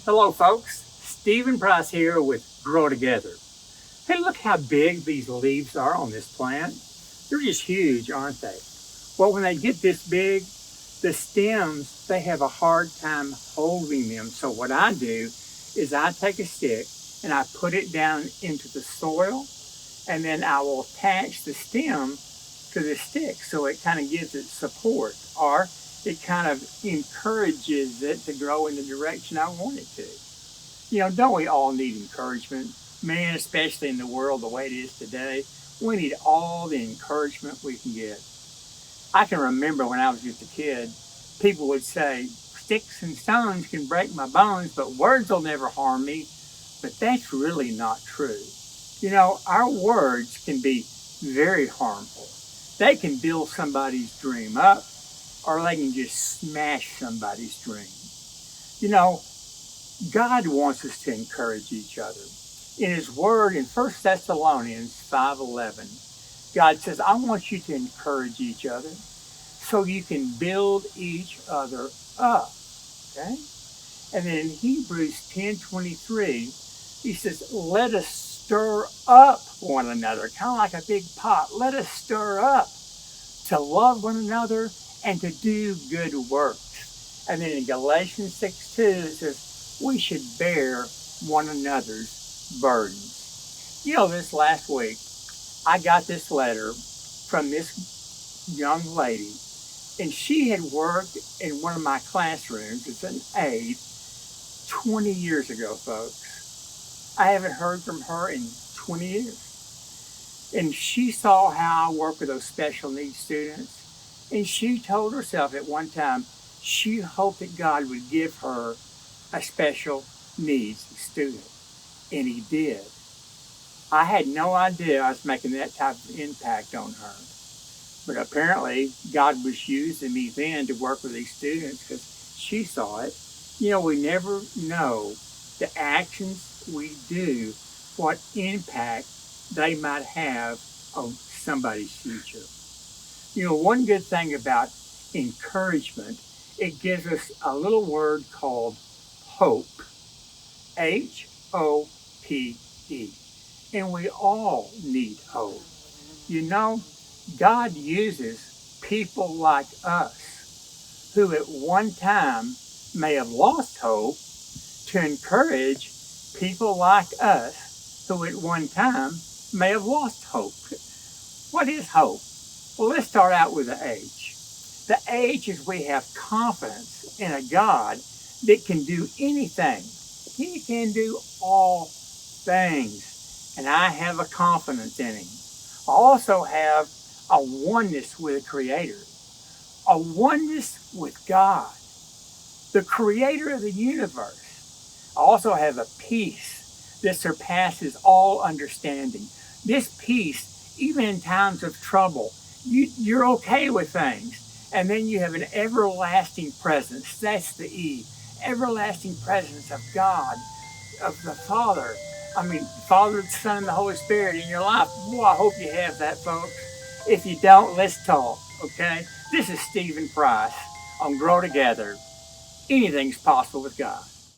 Hello folks, Stephen Price here with Grow Together. Hey, look how big these leaves are on this plant. They're just huge, aren't they? Well, when they get this big, the stems, they have a hard time holding them. So what I do is I take a stick and I put it down into the soil, and then I will attach the stem to the stick so it kind of gives it support, or it kind of encourages it to grow in the direction I want it to. Don't we all need encouragement? Man, especially in the world the way it is today, we need all the encouragement we can get. I can remember when I was just a kid, people would say, sticks and stones can break my bones, but words will never harm me. But that's really not true. Our words can be very harmful. They can build somebody's dream up, or they can just smash somebody's dream. God wants us to encourage each other. In His Word in 1 Thessalonians 5:11, God says, I want you to encourage each other so you can build each other up. Okay? And then in Hebrews 10:23, He says, let us stir up one another, kind of like a big pot. Let us stir up to love one another and to do good works. And then in Galatians 6:2, it says, we should bear one another's burdens. This last week, I got this letter from this young lady, and she had worked in one of my classrooms as an aide 20 years ago, folks. I haven't heard from her in 20 years. And she saw how I work with those special needs students. And she told herself at one time she hoped that God would give her a special needs student. And He did. I had no idea I was making that type of impact on her. But apparently, God was using me then to work with these students because she saw it. We never know the actions we do, what impact they might have on somebody's future. One good thing about encouragement, it gives us a little word called hope. H-O-P-E. And we all need hope. God uses people like us who at one time may have lost hope to encourage people like us who at one time may have lost hope. What is hope? Well, let's start out with the H. The H is we have confidence in a God that can do anything. He can do all things. And I have a confidence in Him. I also have a oneness with the Creator. A oneness with God, the Creator of the universe. I also have a peace that surpasses all understanding. This peace, even in times of trouble, you're okay with things. And then you have an everlasting presence. That's the E. Everlasting presence of God, of the Father. Father, the Son, and the Holy Spirit in your life. Boy, I hope you have that, folks. If you don't, let's talk, okay? This is Stephen Price on Grow Together. Anything's possible with God.